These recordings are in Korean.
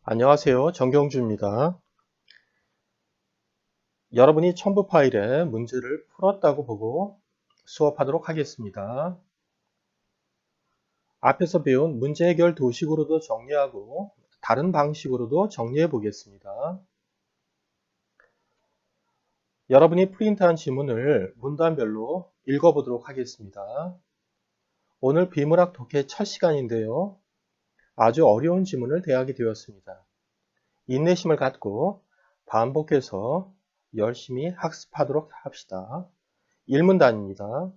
안녕하세요. 정경주입니다. 여러분이 첨부 파일에 문제를 풀었다고 보고 수업하도록 하겠습니다. 앞에서 배운 문제 해결 도식으로도 정리하고 다른 방식으로도 정리해 보겠습니다. 여러분이 프린트한 지문을 문단별로 읽어보도록 하겠습니다. 오늘 비문학 독해 첫 시간인데요. 아주 어려운 지문을 대하게 되었습니다. 인내심을 갖고 반복해서 열심히 학습하도록 합시다. 1문단입니다.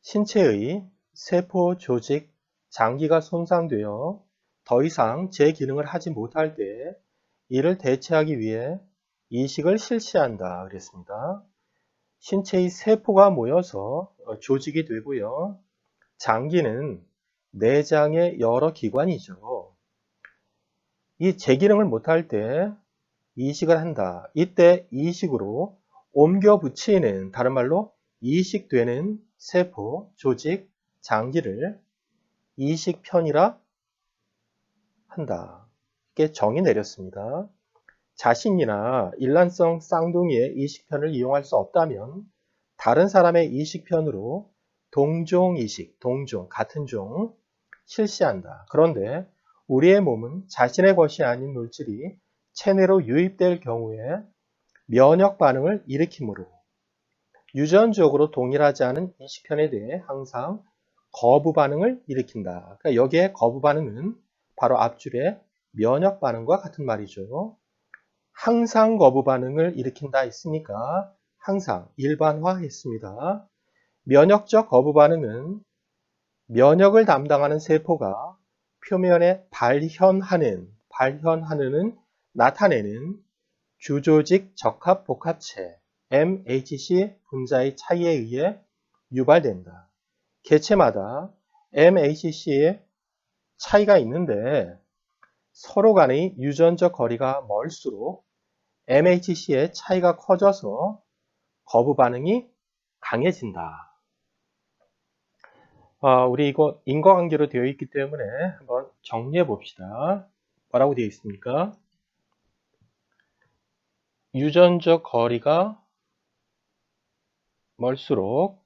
신체의 세포, 조직, 장기가 손상되어 더 이상 제 기능을 하지 못할 때 이를 대체하기 위해 이식을 실시한다 그랬습니다. 신체의 세포가 모여서 조직이 되고요. 장기는 내장의 여러 기관이죠. 이 제 기능을 못할 때 이식을 한다. 이때 이식으로 옮겨 붙이는, 다른 말로 이식되는 세포, 조직, 장기를 이식편이라 한다. 이렇게 정의 내렸습니다. 자신이나 일란성 쌍둥이의 이식편을 이용할 수 없다면 다른 사람의 이식편으로 동종 이식, 동종, 같은 종 실시한다. 그런데 우리의 몸은 자신의 것이 아닌 물질이 체내로 유입될 경우에 면역 반응을 일으키므로 유전적으로 동일하지 않은 이식편에 대해 항상 거부 반응을 일으킨다. 그러니까 여기에 거부 반응은 바로 앞줄의 면역 반응과 같은 말이죠. 항상 거부 반응을 일으킨다 했으니까 항상 일반화했습니다. 면역적 거부 반응은 면역을 담당하는 세포가 표면에 발현하는 나타내는 주조직 적합 복합체 MHC 분자의 차이에 의해 유발된다. 개체마다 MHC의 차이가 있는데 서로 간의 유전적 거리가 멀수록 MHC의 차이가 커져서 거부 반응이 강해진다. 우리 이거 인과관계로 되어 있기 때문에 한번 정리해 봅시다. 뭐라고 되어 있습니까? 유전적 거리가 멀수록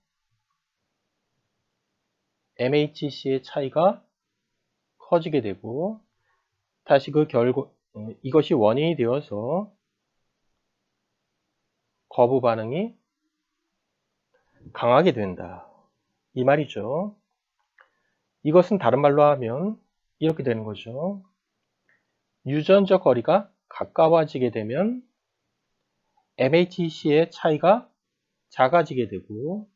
MHC의 차이가 커지게 되고, 다시 그 결과, 이것이 원인이 되어서 거부 반응이 강하게 된다. 이 말이죠. 이것은 다른 말로 하면 이렇게 되는 거죠. 유전적 거리가 가까워지게 되면 MHC의 차이가 작아지게 되고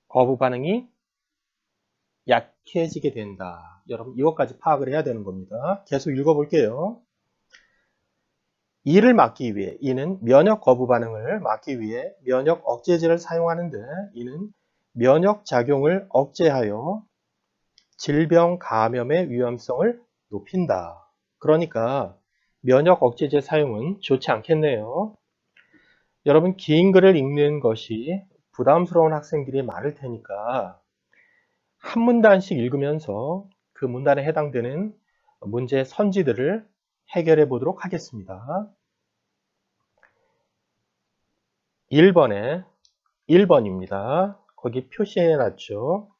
거부 반응이 약해지게 된다. 여러분 이것까지 파악을 해야 되는 겁니다. 계속 읽어볼게요. 이를 막기 위해, 이는 면역 거부 반응을 막기 위해 면역 억제제를 사용하는데 이는 면역 작용을 억제하여 질병 감염의 위험성을 높인다. 그러니까 면역 억제제 사용은 좋지 않겠네요. 여러분 긴 글을 읽는 것이 부담스러운 학생들이 많을 테니까 한 문단씩 읽으면서 그 문단에 해당되는 문제 선지들을 해결해 보도록 하겠습니다. 1번입니다. 거기 표시해 놨죠.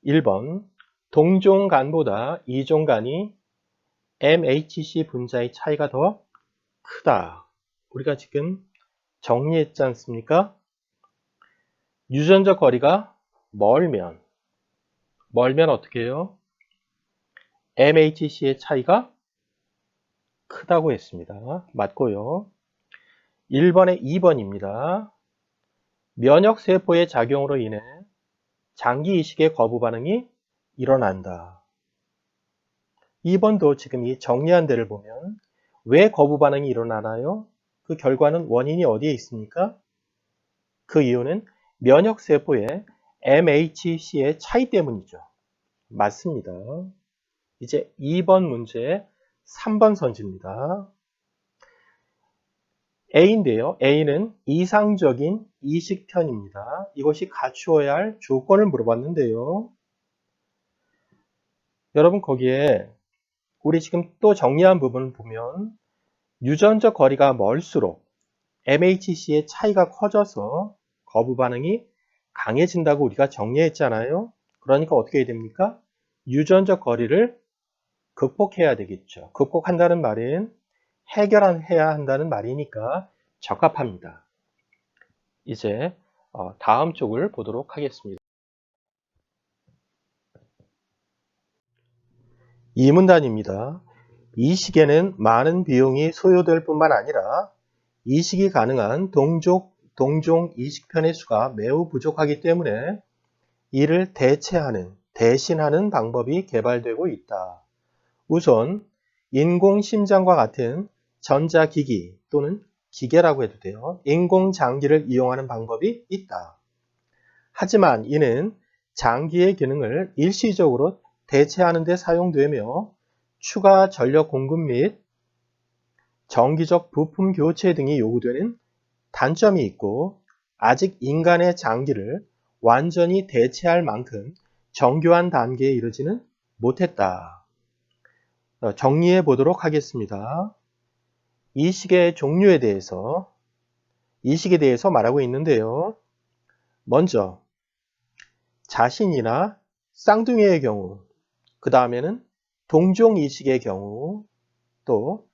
1번. 동종간보다 이종간이 MHC 분자의 차이가 더 크다. 우리가 지금 정리했지 않습니까? 유전적 거리가 멀면 어떻게 해요? MHC의 차이가 크다고 했습니다. 맞고요. 1번에 2번입니다. 면역세포의 작용으로 인해 장기 이식의 거부 반응이 일어난다. 2번도 지금 이 정리한 데를 보면 왜 거부 반응이 일어나나요? 그 결과는 원인이 어디에 있습니까? 그 이유는 면역세포의 MHC의 차이 때문이죠. 맞습니다. 이제 2번 문제 3번 선지입니다. A인데요. A는 이상적인 이식편입니다. 이것이 갖추어야 할 조건을 물어봤는데요. 여러분 거기에 우리 지금 또 정리한 부분을 보면 유전적 거리가 멀수록 MHC의 차이가 커져서 거부 반응이 강해진다고 우리가 정리했잖아요. 그러니까 어떻게 해야 됩니까? 유전적 거리를 극복해야 되겠죠. 극복한다는 말은 해결해야 한다는 말이니까 적합합니다. 이제 다음 쪽을 보도록 하겠습니다. 이 문단입니다. 이 시기에는 많은 비용이 소요될 뿐만 아니라 이식이 가능한 동종 이식편의 수가 매우 부족하기 때문에 이를 대신하는 방법이 개발되고 있다. 우선 인공심장과 같은 전자기기 또는 기계라고 해도 돼요. 인공장기를 이용하는 방법이 있다. 하지만 이는 장기의 기능을 일시적으로 대체하는 데 사용되며 추가 전력 공급 및 정기적 부품 교체 등이 요구되는 단점이 있고 아직 인간의 장기를 완전히 대체할 만큼 정교한 단계에 이르지는 못했다. 정리해 보도록 하겠습니다. 이식의 종류에 대해서 말하고 있는데요. 먼저 자신이나 쌍둥이의 경우, 그 다음에는 동종 이식의 경우, 또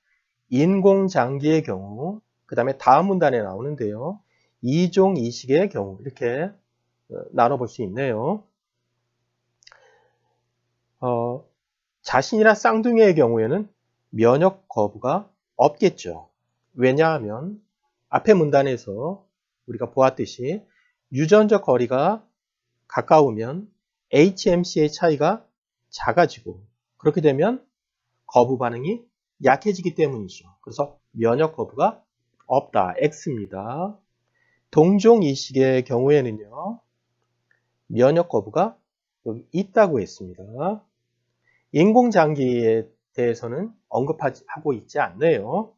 인공장기의 경우, 그 다음에 다음 문단에 나오는데요. 이종 이식의 경우, 이렇게 나눠볼 수 있네요. 자신이나 쌍둥이의 경우에는 면역 거부가 없겠죠. 왜냐하면 앞의 문단에서 우리가 보았듯이 유전적 거리가 가까우면 HMC의 차이가 작아지고 그렇게 되면 거부 반응이 약해지기 때문이죠. 그래서 면역 거부가 없다. X입니다. 동종 이식의 경우에는요. 면역 거부가 여기 있다고 했습니다. 인공장기에 대해서는 언급하고 있지 않네요.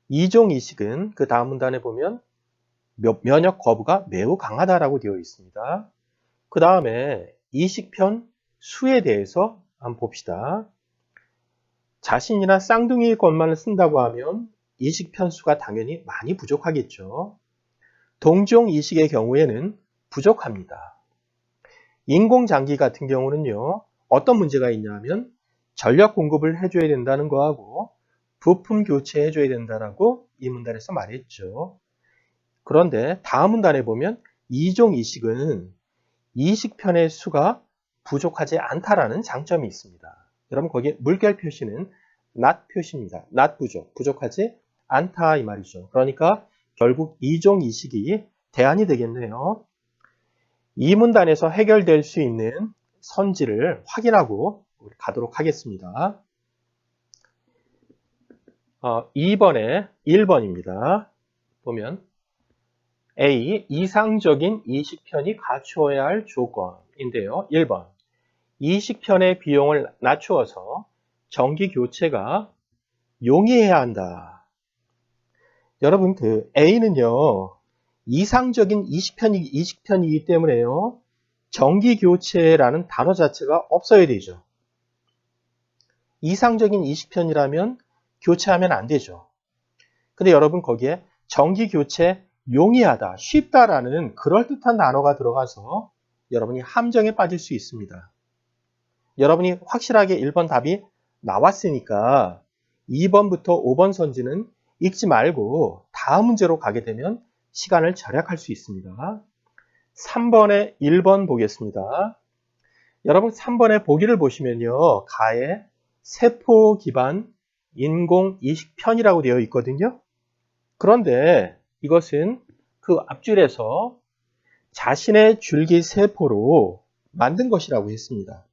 이종 이식은 그 다음 문단에 보면 면역 거부가 매우 강하다라고 되어 있습니다. 그 다음에 이식편 수에 대해서 한번 봅시다. 자신이나 쌍둥이 것만을 쓴다고 하면 이식편 수가 당연히 많이 부족하겠죠. 동종 이식의 경우에는 부족합니다. 인공장기 같은 경우는요. 어떤 문제가 있냐면 전력 공급을 해줘야 된다는 거하고 부품 교체해줘야 된다라고 이 문단에서 말했죠. 그런데 다음 문단에 보면 이종 이식은 이식편의 수가 부족하지 않다라는 장점이 있습니다. 여러분 거기에 물결 표시는 not 표시입니다. not 부족, 부족하지 않다 이 말이죠. 그러니까 결국 이종 이식이 대안이 되겠네요. 이 문단에서 해결될 수 있는 선지를 확인하고 가도록 하겠습니다. 2번에 1번입니다. 보면 A. 이상적인 이식편이 갖추어야 할 조건인데요. 1번. 이식편의 비용을 낮추어서 정기 교체가 용이해야 한다. 여러분 그 A는요. 이상적인 이식편이기 때문에요. 정기 교체라는 단어 자체가 없어야 되죠. 이상적인 이식편이라면 교체하면 안 되죠. 근데 여러분 거기에 정기 교체 용이하다, 쉽다라는 그럴듯한 단어가 들어가서 여러분이 함정에 빠질 수 있습니다. 여러분이 확실하게 1번 답이 나왔으니까 2번부터 5번 선지는 읽지 말고 다음 문제로 가게 되면 시간을 절약할 수 있습니다. 3번에 1번 보겠습니다. 여러분 3번의 보기를 보시면요. 가에 세포 기반 인공 이식편이라고 되어 있거든요. 그런데 이것은 그 앞줄에서 자신의 줄기세포로 만든 것이라고 했습니다.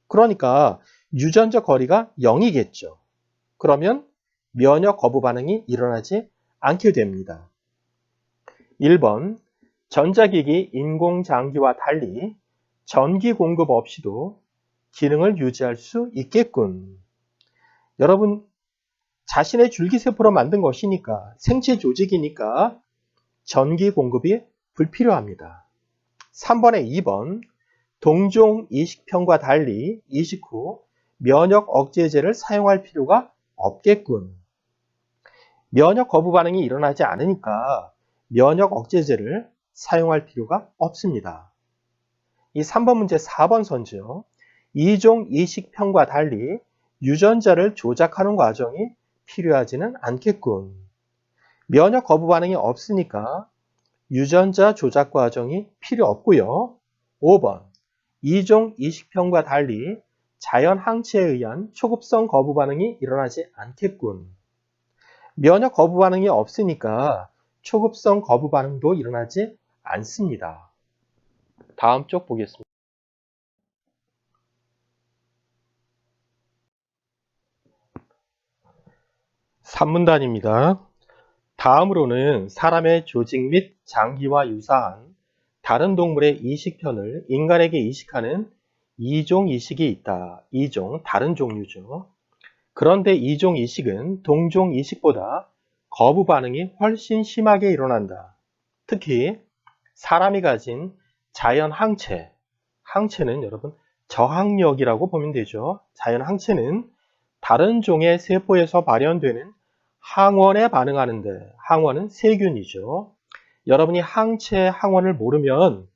그러니까 유전적 거리가 0이겠죠. 그러면 면역 거부 반응이 일어나지 않게 됩니다. 1번 전자기기 인공장기와 달리 전기 공급 없이도 기능을 유지할 수 있겠군. 여러분 자신의 줄기세포로 만든 것이니까 생체 조직이니까 전기 공급이 불필요합니다. 3번에 2번 동종 이식편과 달리 이식 후 면역 억제제를 사용할 필요가 없겠군. 면역 거부 반응이 일어나지 않으니까 면역 억제제를 사용할 필요가 없습니다. 이 3번 문제 4번 선지요. 이종 이식편과 달리 유전자를 조작하는 과정이 필요하지는 않겠군. 면역 거부 반응이 없으니까 유전자 조작 과정이 필요 없고요. 5번 이종 이식편과 달리 자연 항체에 의한 초급성 거부 반응이 일어나지 않겠군. 면역 거부 반응이 없으니까 초급성 거부 반응도 일어나지 않습니다. 다음 쪽 보겠습니다. 3문단입니다. 다음으로는 사람의 조직 및 장기와 유사한 다른 동물의 이식편을 인간에게 이식하는 이종 이식이 있다. 이종, 다른 종류죠. 그런데 이종 이식은 동종 이식보다 거부 반응이 훨씬 심하게 일어난다. 특히 사람이 가진 자연 항체, 항체는 여러분 저항력이라고 보면 되죠. 자연 항체는 다른 종의 세포에서 발현되는 항원에 반응하는데, 항원은 세균이죠. 여러분이 항체 항원을 모르면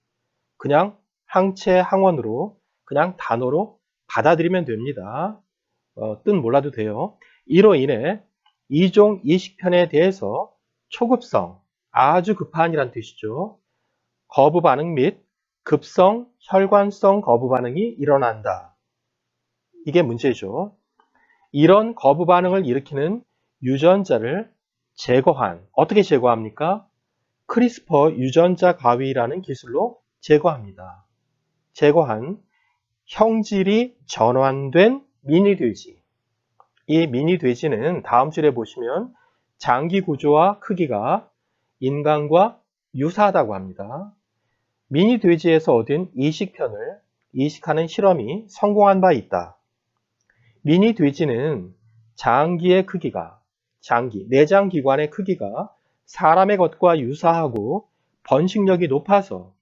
그냥 항체 항원으로 그냥 단어로 받아들이면 됩니다. 뜻 몰라도 돼요. 이로 인해 이종 이식편에 대해서 초급성, 아주 급한이란 뜻이죠. 거부 반응 및 급성, 혈관성 거부 반응이 일어난다. 이게 문제죠. 이런 거부 반응을 일으키는 유전자를 제거한, 어떻게 제거합니까? 크리스퍼 유전자 가위라는 기술로 제거합니다. 제거한 형질이 전환된 미니돼지. 이 미니돼지는 다음 줄에 보시면 장기 구조와 크기가 인간과 유사하다고 합니다. 미니돼지에서 얻은 이식편을 이식하는 실험이 성공한 바 있다. 미니돼지는 장기의 크기가, 내장기관의 크기가 사람의 것과 유사하고 번식력이 높아서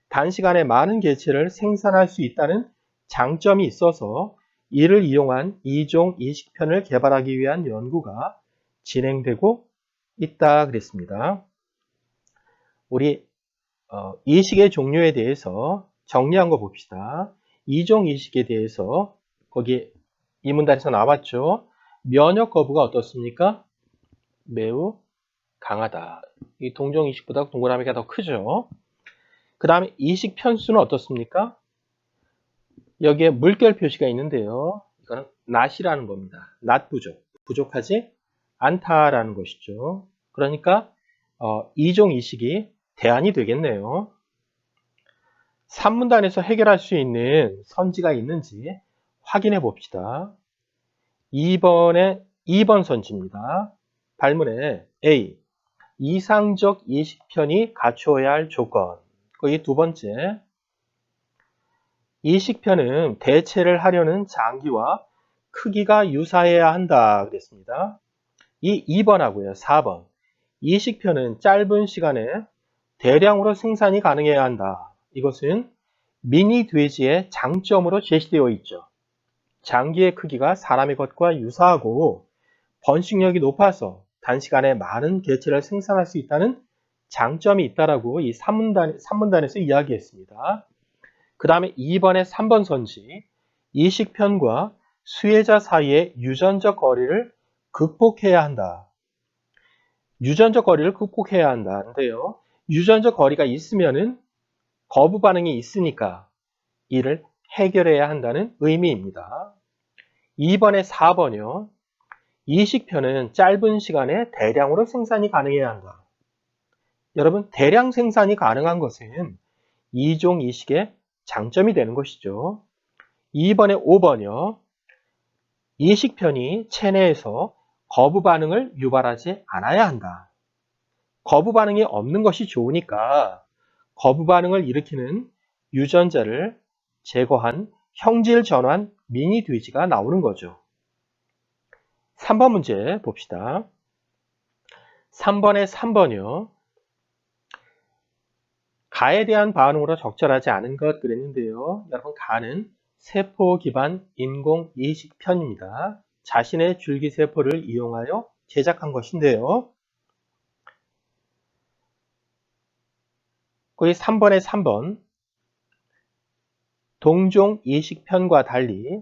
단시간에 많은 개체를 생산할 수 있다는 장점이 있어서 이를 이용한 이종 이식편을 개발하기 위한 연구가 진행되고 있다 그랬습니다. 우리 이식의 종류에 대해서 정리한 거 봅시다. 이종 이식에 대해서 거기 이 문단에서 나왔죠. 면역 거부가 어떻습니까? 매우 강하다. 이 동종 이식보다 동그라미가 더 크죠. 그 다음에 이식 편수는 어떻습니까? 여기에 물결 표시가 있는데요. 이거는 not이라는 겁니다. not 부족. 부족하지 않다라는 것이죠. 그러니까 이종 이식이 대안이 되겠네요. 3문단에서 해결할 수 있는 선지가 있는지 확인해 봅시다. 2번 선지입니다. 발문에 A. 이상적 이식편이 갖추어야 할 조건. 거기 두 번째. 이식편은 대체를 하려는 장기와 크기가 유사해야 한다 그랬습니다. 이 2번하고요. 4번. 이식편은 짧은 시간에 대량으로 생산이 가능해야 한다. 이것은 미니 돼지의 장점으로 제시되어 있죠. 장기의 크기가 사람의 것과 유사하고 번식력이 높아서 단시간에 많은 개체를 생산할 수 있다는 장점이 있다라고 이 3문단에서 이야기했습니다. 그 다음에 2번의 3번 선지, 이식편과 수혜자 사이의 유전적 거리를 극복해야 한다. 유전적 거리를 극복해야 한다는데요. 유전적 거리가 있으면은 거부 반응이 있으니까 이를 해결해야 한다는 의미입니다. 2번의 4번이요. 이식편은 짧은 시간에 대량으로 생산이 가능해야 한다. 여러분, 대량 생산이 가능한 것은 이종 이식의 장점이 되는 것이죠. 2번의 5번이요. 이식편이 체내에서 거부 반응을 유발하지 않아야 한다. 거부 반응이 없는 것이 좋으니까 거부 반응을 일으키는 유전자를 제거한 형질 전환 미니 돼지가 나오는 거죠. 3번 문제 봅시다. 3번의 3번이요. 가에 대한 반응으로 적절하지 않은 것 그랬는데요. 여러분, 가는 세포 기반 인공이식 편입니다. 자신의 줄기세포를 이용하여 제작한 것인데요. 거기 3번에 3번 동종 이식편과 달리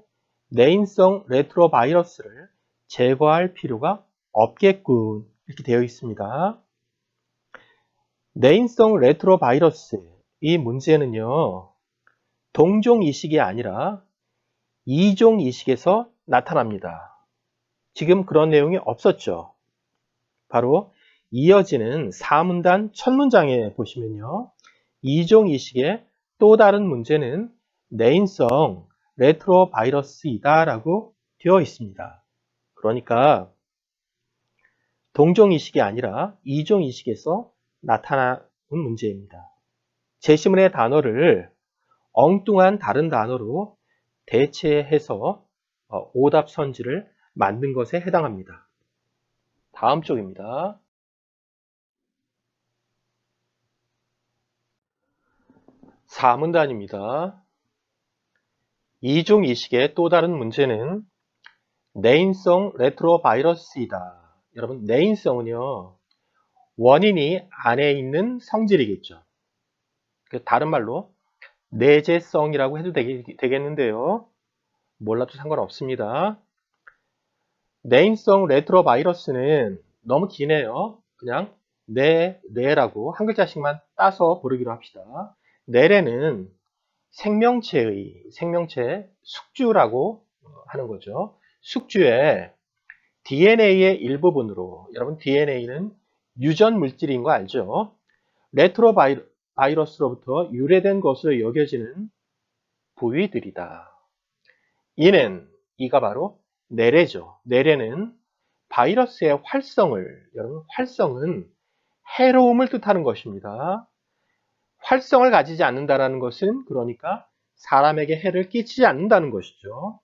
내인성 레트로바이러스를 제거할 필요가 없겠군 이렇게 되어 있습니다. 내인성 레트로바이러스 이 문제는요. 동종 이식이 아니라 이종 이식에서 나타납니다. 지금 그런 내용이 없었죠. 바로 이어지는 4문단 첫 문장에 보시면요. 이종 이식의 또 다른 문제는 내인성 레트로바이러스이다 라고 되어 있습니다. 그러니까 동종 이식이 아니라 이종 이식에서 나타나는 문제입니다. 제시문의 단어를 엉뚱한 다른 단어로 대체해서 오답 선지를 만든 것에 해당합니다. 다음 쪽입니다. 4문단입니다. 이종 이식의 또 다른 문제는 내인성 레트로바이러스이다. 여러분, 내인성은요, 원인이 안에 있는 성질이겠죠. 다른 말로 내재성이라고 해도 되겠는데요. 몰라도 상관없습니다. 내인성 레트로바이러스는 너무 기네요. 그냥 내라고 한 글자씩만 따서 부르기로 합시다. 내래는 생명체 숙주라고 하는 거죠. 숙주의 DNA의 일부분으로, 여러분 DNA는 유전 물질인 거 알죠? 레트로바이러스로부터 유래된 것으로 여겨지는 부위들이다. 이가 바로 내래죠. 내래는 바이러스의 여러분 활성은 해로움을 뜻하는 것입니다. 활성을 가지지 않는다는 것은 그러니까 사람에게 해를 끼치지 않는다는 것이죠.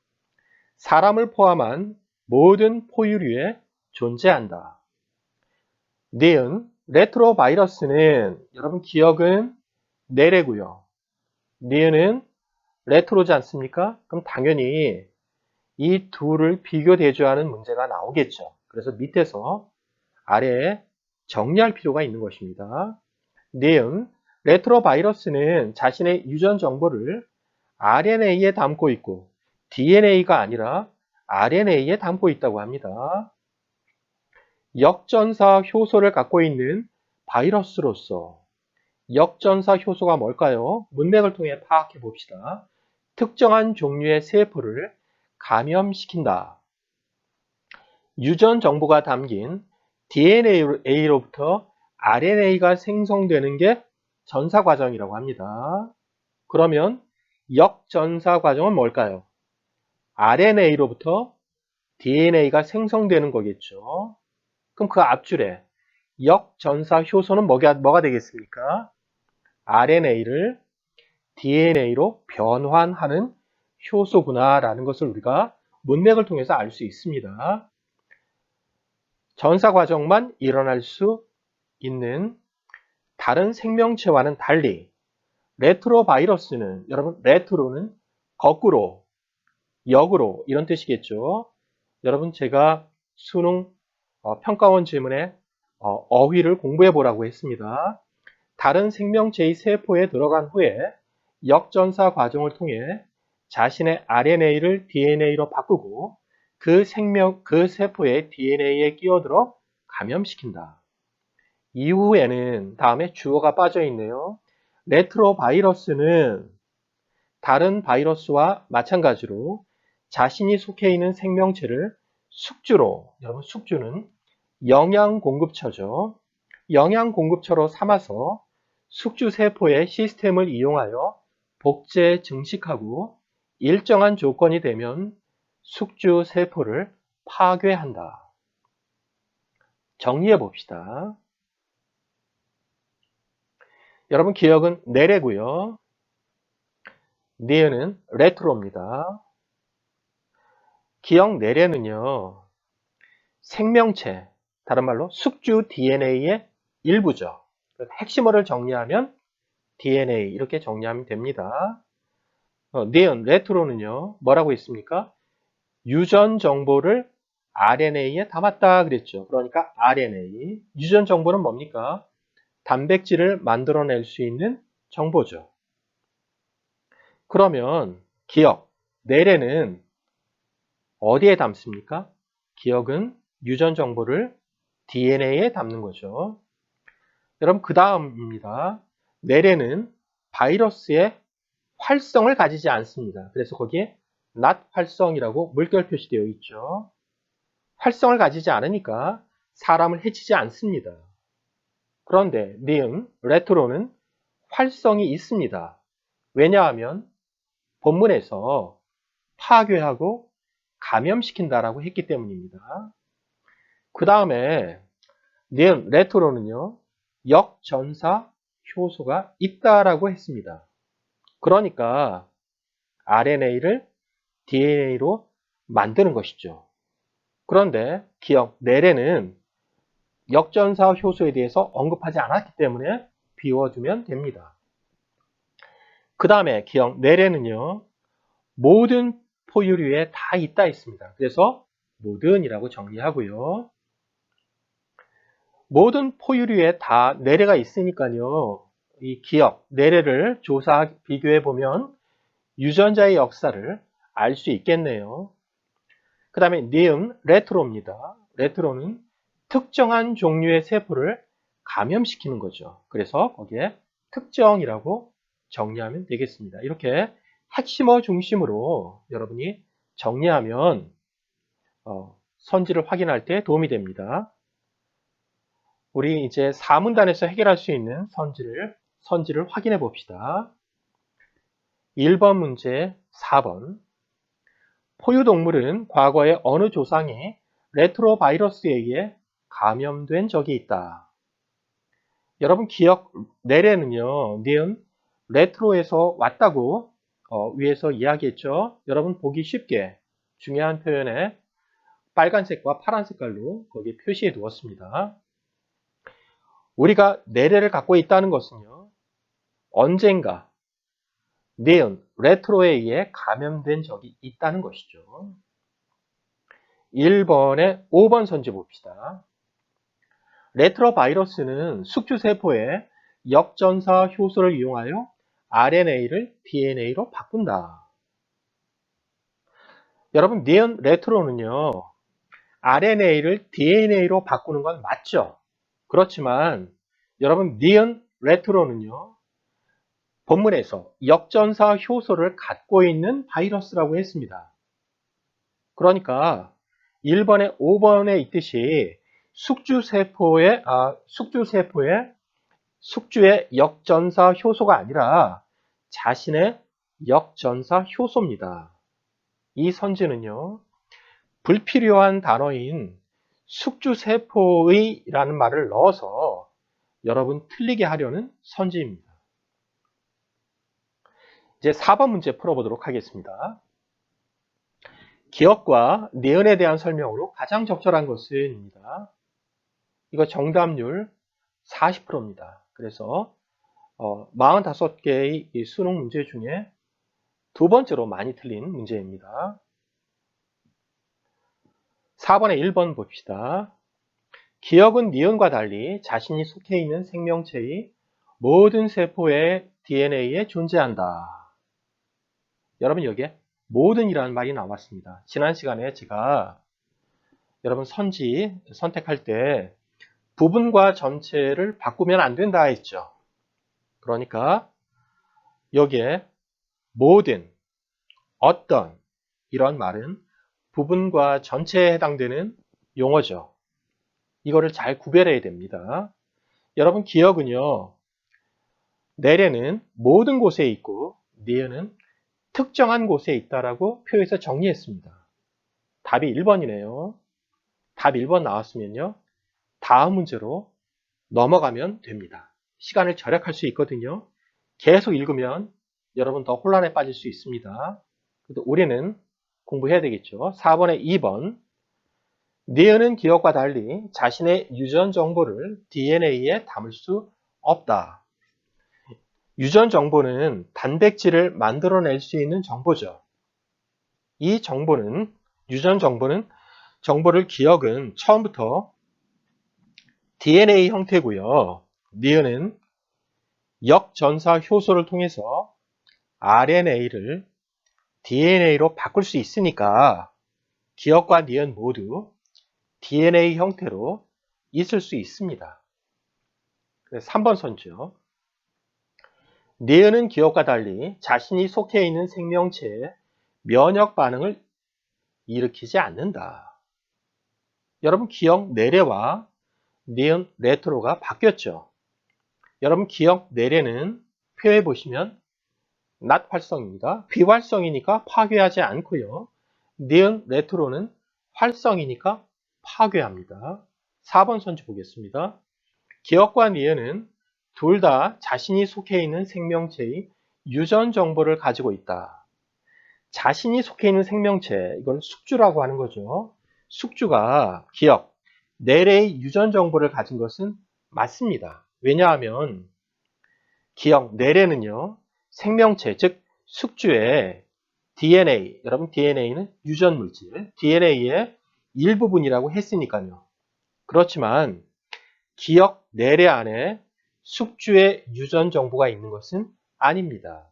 사람을 포함한 모든 포유류에 존재한다. 니은 레트로바이러스는 여러분 기억은 내래고요. 니은은 레트로지 않습니까? 그럼 당연히 이 둘을 비교 대조하는 문제가 나오겠죠. 그래서 밑에서 아래에 정리할 필요가 있는 것입니다. 니은 레트로바이러스는 자신의 유전 정보를 RNA에 담고 있고 DNA가 아니라 RNA에 담고 있다고 합니다. 역전사 효소를 갖고 있는 바이러스로서 역전사 효소가 뭘까요? 문맥을 통해 파악해 봅시다. 특정한 종류의 세포를 감염시킨다. 유전 정보가 담긴 DNA로부터 RNA가 생성되는 게 전사 과정이라고 합니다. 그러면 역전사 과정은 뭘까요? RNA로부터 DNA가 생성되는 거겠죠. 그럼 그 앞줄에 역전사 효소는 뭐가 되겠습니까? RNA를 DNA로 변환하는 효소구나라는 것을 우리가 문맥을 통해서 알 수 있습니다. 전사 과정만 일어날 수 있는 다른 생명체와는 달리 레트로바이러스는 여러분 레트로는 거꾸로 역으로 이런 뜻이겠죠. 여러분 제가 수능 평가원 질문에 어휘를 공부해 보라고 했습니다. 다른 생명체의 세포에 들어간 후에 역전사 과정을 통해 자신의 RNA를 DNA로 바꾸고 그 세포의 DNA에 끼어들어 감염시킨다. 이후에는 다음에 주어가 빠져 있네요. 레트로바이러스는 다른 바이러스와 마찬가지로 자신이 속해 있는 생명체를 숙주로, 여러분 숙주는 영양 공급처죠. 영양 공급처로 삼아서 숙주 세포의 시스템을 이용하여 복제 증식하고 일정한 조건이 되면 숙주 세포를 파괴한다. 정리해 봅시다. 여러분 기억은 내래고요. 니은은 레트로입니다. 기억 내래는요. 생명체, 다른 말로 숙주 DNA의 일부죠. 핵심어를 정리하면 DNA 이렇게 정리하면 됩니다. 니은, 레트로는요, 뭐라고 했습니까? 유전 정보를 RNA에 담았다 그랬죠. 그러니까 RNA. 유전 정보는 뭡니까? 단백질을 만들어낼 수 있는 정보죠. 그러면 기억, 뇌래는 어디에 담습니까? 기억은 유전 정보를 DNA에 담는 거죠. 여러분, 그 다음입니다. 뇌래는 바이러스의 활성을 가지지 않습니다. 그래서 거기에 not 활성이라고 물결 표시되어 있죠. 활성을 가지지 않으니까 사람을 해치지 않습니다. 그런데 니은, 레트로는 활성이 있습니다. 왜냐하면 본문에서 파괴하고 감염시킨다라고 했기 때문입니다. 그 다음에 니은, 레트로는요, 역전사 효소가 있다라고 했습니다. 그러니까 RNA를 DNA로 만드는 것이죠. 그런데 기억, 뇌래는 역전사 효소에 대해서 언급하지 않았기 때문에 비워두면 됩니다. 그 다음에 기억, 뇌래는요, 모든 포유류에 다 있다 있습니다. 그래서 모든이라고 정리하고요. 모든 포유류에 다 뇌래가 있으니까요. 이 기억, 뇌래를 비교해 보면 유전자의 역사를 알 수 있겠네요. 그 다음에 니은, 레트로입니다. 레트로는 특정한 종류의 세포를 감염시키는 거죠. 그래서 거기에 특정이라고 정리하면 되겠습니다. 이렇게 핵심어 중심으로 여러분이 정리하면 선지를 확인할 때 도움이 됩니다. 우리 이제 4문단에서 해결할 수 있는 선지를 확인해 봅시다. 1번 문제 4번. 포유동물은 과거에 어느 조상이 레트로바이러스에 의해 감염된 적이 있다. 여러분 기억, 뇌래는요, 니은, 레트로에서 왔다고 위에서 이야기했죠. 여러분 보기 쉽게 중요한 표현에 빨간색과 파란 색깔로 거기에 표시해 두었습니다. 우리가 뇌래를 갖고 있다는 것은요, 언젠가 니은, 레트로에 의해 감염된 적이 있다는 것이죠. 1번에 5번 선지 봅시다. 레트로바이러스는 숙주세포의 역전사 효소를 이용하여 RNA를 DNA로 바꾼다. 여러분, 니은 레트로는요, RNA를 DNA로 바꾸는 건 맞죠? 그렇지만, 여러분, 니은 레트로는요, 본문에서 역전사 효소를 갖고 있는 바이러스라고 했습니다. 그러니까, 1번에 5번에 있듯이 숙주의 역전사 효소가 아니라 자신의 역전사 효소입니다. 이 선지는요, 불필요한 단어인 숙주세포의 라는 말을 넣어서 여러분 틀리게 하려는 선지입니다. 이제 4번 문제 풀어보도록 하겠습니다. 기억과 니은에 대한 설명으로 가장 적절한 것은입니다. 이거 정답률 40%입니다. 그래서 45개의 수능 문제 중에 두 번째로 많이 틀린 문제입니다. 4번에 1번 봅시다. 기억은 니은과 달리 자신이 속해 있는 생명체의 모든 세포의 DNA에 존재한다. 여러분 여기에 모든이라는 말이 나왔습니다. 지난 시간에 제가 여러분 선지 선택할 때 부분과 전체를 바꾸면 안 된다 했죠. 그러니까 여기에 모든, 어떤 이런 말은 부분과 전체에 해당되는 용어죠. 이거를 잘 구별해야 됩니다. 여러분 기억은요. 내래는 모든 곳에 있고 니은은 특정한 곳에 있다라고 표에서 정리했습니다. 답이 1번이네요. 답 1번 나왔으면요. 다음 문제로 넘어가면 됩니다. 시간을 절약할 수 있거든요. 계속 읽으면 여러분 더 혼란에 빠질 수 있습니다. 그래도 우리는 공부해야 되겠죠. 4번에 2번. 니은은 기억과 달리 자신의 유전 정보를 DNA에 담을 수 없다. 유전 정보는 단백질을 만들어낼 수 있는 정보죠. 이 정보는, 유전 정보는, 기억은 처음부터 DNA 형태고요. 니은은 역전사 효소를 통해서 RNA를 DNA로 바꿀 수 있으니까 기억과 니은 모두 DNA 형태로 있을 수 있습니다. 그래서 3번 선지요. 니은은 기억과 달리 자신이 속해 있는 생명체에 면역 반응을 일으키지 않는다. 여러분 기억 내래와 니은 레트로가 바뀌었죠. 여러분 기억 내래는 표에 보시면 not 활성입니다. 비활성이니까 파괴하지 않고요. 니은 레트로는 활성이니까 파괴합니다. 4번 선지 보겠습니다. 기억과 니은은 둘 다 자신이 속해 있는 생명체의 유전 정보를 가지고 있다. 자신이 속해 있는 생명체, 이건 숙주라고 하는 거죠. 숙주가 기억, 내래의 유전 정보를 가진 것은 맞습니다. 왜냐하면 기억, 내래는요, 생명체, 즉 숙주의 DNA, 여러분 DNA는 유전 물질, DNA의 일부분이라고 했으니까요. 그렇지만 기억, 내래 안에 숙주의 유전 정보가 있는 것은 아닙니다.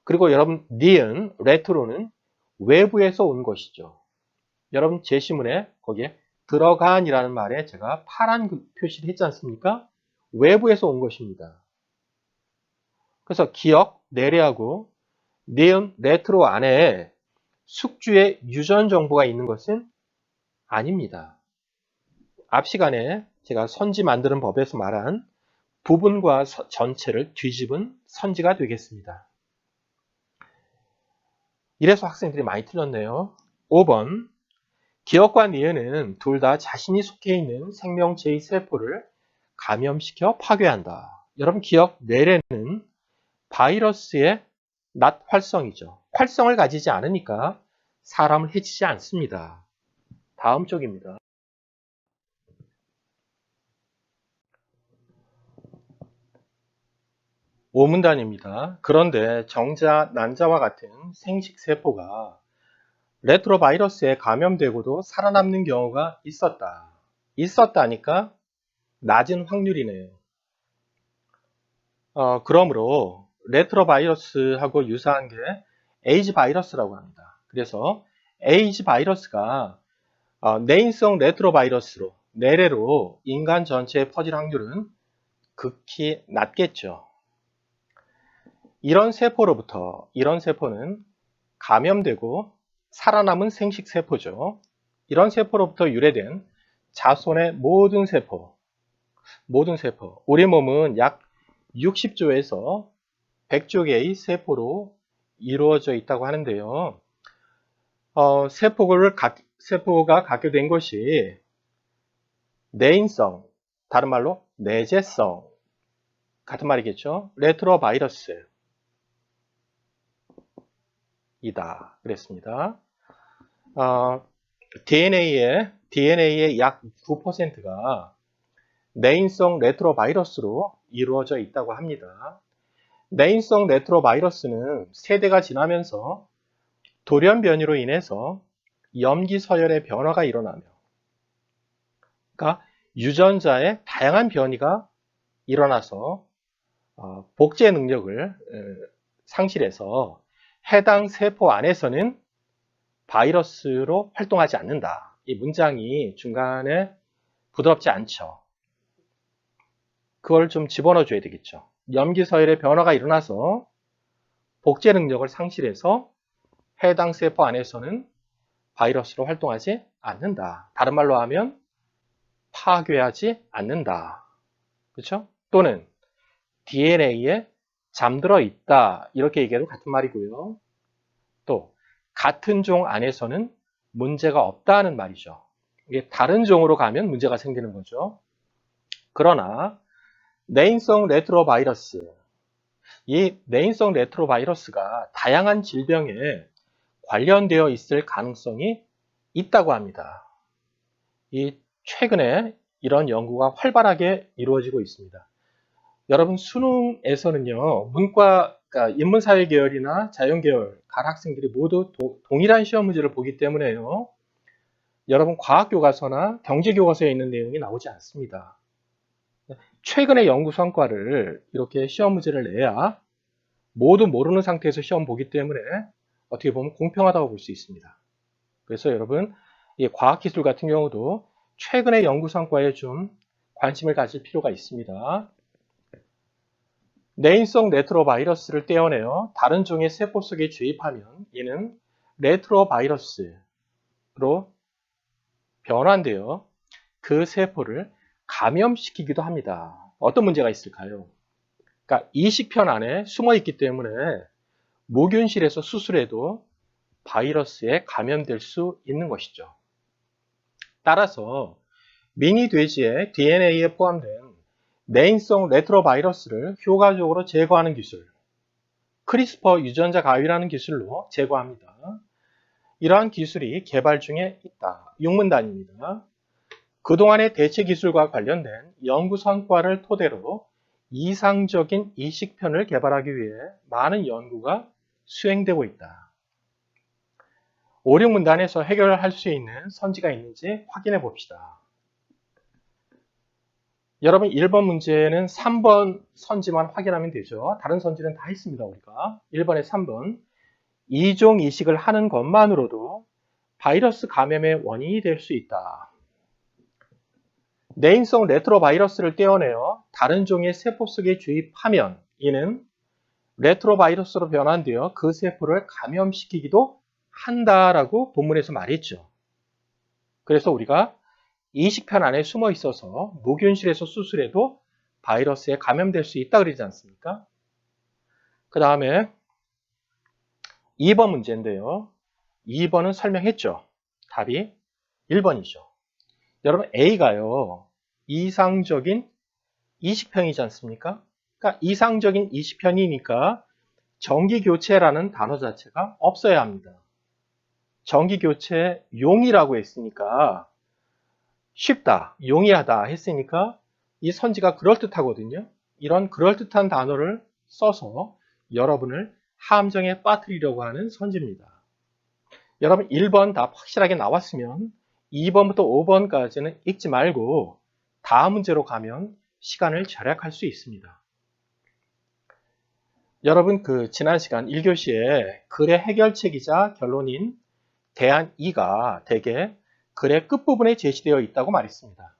그리고 여러분 니은, 레트로는 외부에서 온 것이죠. 여러분 제시문에 거기에 들어간이라는 말에 제가 파란 표시를 했지 않습니까? 외부에서 온 것입니다. 그래서 기억, 내래하고 니은, 레트로 안에 숙주의 유전 정보가 있는 것은 아닙니다. 앞 시간에 제가 선지 만드는 법에서 말한 부분과 전체를 뒤집은 선지가 되겠습니다. 이래서 학생들이 많이 틀렸네요. 5번 기억과 니은은 둘 다 자신이 속해 있는 생명체의 세포를 감염시켜 파괴한다. 여러분 기억, 내래는 바이러스의 not 활성이죠. 활성을 가지지 않으니까 사람을 해치지 않습니다. 다음 쪽입니다. 오문단입니다. 그런데 정자, 난자와 같은 생식세포가 레트로바이러스에 감염되고도 살아남는 경우가 있었다. 있었다니까 낮은 확률이네요. 그러므로 레트로바이러스하고 유사한 게 에이즈 바이러스라고 합니다. 그래서 에이즈 바이러스가 내인성 레트로바이러스로, 내래로 인간 전체에 퍼질 확률은 극히 낮겠죠. 이런 세포는 감염되고 살아남은 생식세포죠. 이런 세포로부터 유래된 자손의 모든 세포, 우리 몸은 약 60조에서 100조 개의 세포로 이루어져 있다고 하는데요. 세포가 갖게 된 것이 내인성, 다른 말로 내재성, 같은 말이겠죠. 레트로바이러스 이다 그랬습니다. DNA의 약 9%가 내인성 레트로바이러스로 이루어져 있다고 합니다. 내인성 레트로바이러스는 세대가 지나면서 돌연 변이로 인해서 염기 서열의 변화가 일어나며, 그러니까 유전자의 다양한 변이가 일어나서 복제 능력을 상실해서 해당 세포 안에서는 바이러스로 활동하지 않는다. 이 문장이 중간에 부드럽지 않죠. 그걸 좀 집어넣어 줘야 되겠죠. 염기 서열의 변화가 일어나서 복제 능력을 상실해서 해당 세포 안에서는 바이러스로 활동하지 않는다. 다른 말로 하면 파괴하지 않는다. 그렇죠? 또는 DNA에 잠들어 있다. 이렇게 얘기해도 같은 말이고요. 또 같은 종 안에서는 문제가 없다는 말이죠. 이게 다른 종으로 가면 문제가 생기는 거죠. 그러나 내인성 레트로바이러스, 이 내인성 레트로바이러스가 다양한 질병에 관련되어 있을 가능성이 있다고 합니다. 최근에 이런 연구가 활발하게 이루어지고 있습니다. 여러분 수능에서는요, 문과, 그러니까 인문사회 계열이나 자연 계열 각 학생들이 모두 동일한 시험 문제를 보기 때문에요. 여러분 과학 교과서나 경제 교과서에 있는 내용이 나오지 않습니다. 최근의 연구 성과를 이렇게 시험 문제를 내야 모두 모르는 상태에서 시험 보기 때문에 어떻게 보면 공평하다고 볼 수 있습니다. 그래서 여러분 이 과학기술 같은 경우도 최근의 연구 성과에 좀 관심을 가질 필요가 있습니다. 내인성 레트로바이러스를 떼어내어 다른 종의 세포 속에 주입하면 이는 레트로바이러스로 변환되어 그 세포를 감염시키기도 합니다. 어떤 문제가 있을까요? 그러니까 이식편 안에 숨어 있기 때문에 무균실에서 수술해도 바이러스에 감염될 수 있는 것이죠. 따라서 미니 돼지의 DNA에 포함된 내인성 레트로바이러스를 효과적으로 제거하는 기술, 크리스퍼 유전자 가위라는 기술로 제거합니다. 이러한 기술이 개발 중에 있다. 육문단입니다. 그동안의 대체 기술과 관련된 연구 성과를 토대로 이상적인 이식편을 개발하기 위해 많은 연구가 수행되고 있다. 5, 6문단에서 해결할 수 있는 선지가 있는지 확인해 봅시다. 여러분 1번 문제는 3번 선지만 확인하면 되죠. 다른 선지는 다 있습니다. 우리가 1번에 3번 이종 이식을 하는 것만으로도 바이러스 감염의 원인이 될 수 있다. 내인성 레트로바이러스를 떼어내어 다른 종의 세포 속에 주입하면 이는 레트로바이러스로 변환되어 그 세포를 감염시키기도 한다라고 본문에서 말했죠. 그래서 우리가 이식편 안에 숨어 있어서 무균실에서 수술해도 바이러스에 감염될 수 있다 그러지 않습니까? 그 다음에 2번 문제인데요. 2번은 설명했죠. 답이 1번이죠. 여러분 A가요. 이상적인 이식편이지 않습니까? 그러니까 이상적인 이식편이니까 정기교체라는 단어 자체가 없어야 합니다. 정기교체 용이라고 했으니까 쉽다, 용이하다 했으니까 이 선지가 그럴듯하거든요. 이런 그럴듯한 단어를 써서 여러분을 함정에 빠뜨리려고 하는 선지입니다. 여러분 1번 답 확실하게 나왔으면 2번부터 5번까지는 읽지 말고 다음 문제로 가면 시간을 절약할 수 있습니다. 여러분 지난 시간 1교시에 글의 해결책이자 결론인 대안 2가 대개 글의 끝부분에 제시되어 있다고 말했습니다.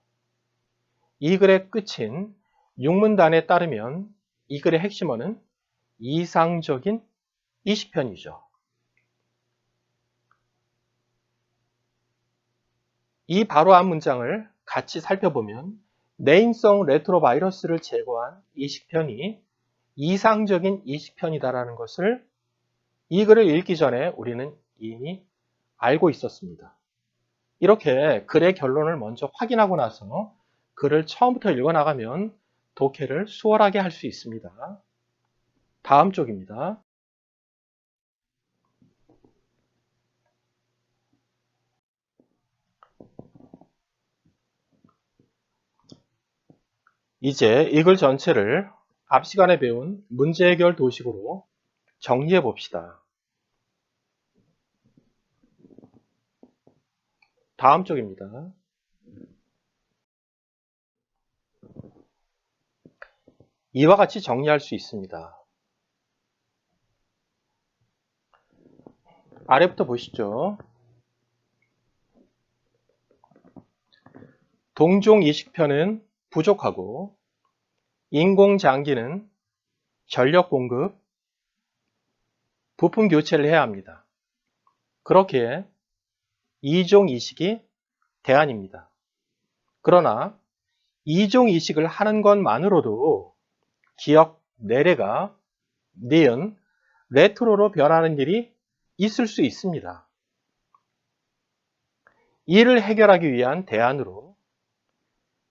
이 글의 끝인 6문단에 따르면 이 글의 핵심어는 이상적인 이식편이죠. 이 바로 앞 문장을 같이 살펴보면 내인성 레트로바이러스를 제거한 이식편이 이상적인 이식편이다라는 것을 이 글을 읽기 전에 우리는 이미 알고 있었습니다. 이렇게 글의 결론을 먼저 확인하고 나서 글을 처음부터 읽어나가면 독해를 수월하게 할 수 있습니다. 다음 쪽입니다. 이제 이 글 전체를 앞 시간에 배운 문제 해결 도식으로 정리해 봅시다. 다음 쪽입니다. 이와 같이 정리할 수 있습니다. 아래부터 보시죠. 동종 이식편은 부족하고 인공장기는 전력 공급, 부품 교체를 해야 합니다. 그렇게 이종 이식이 대안입니다. 그러나 이종 이식을 하는 것만으로도 기억 내래가 니은 레트로로 변하는 일이 있을 수 있습니다. 이를 해결하기 위한 대안으로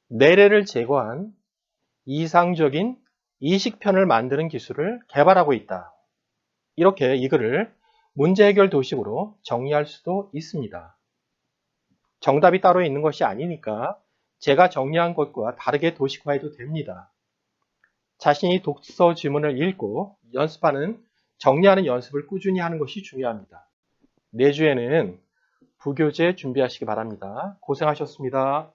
내래를 제거한 이상적인 이식편을 만드는 기술을 개발하고 있다. 이렇게 이 글을 문제 해결 도식으로 정리할 수도 있습니다. 정답이 따로 있는 것이 아니니까 제가 정리한 것과 다르게 도식화해도 됩니다. 자신이 독서 지문을 읽고 정리하는 연습을 꾸준히 하는 것이 중요합니다. 내주에는 부교재 준비하시기 바랍니다. 고생하셨습니다.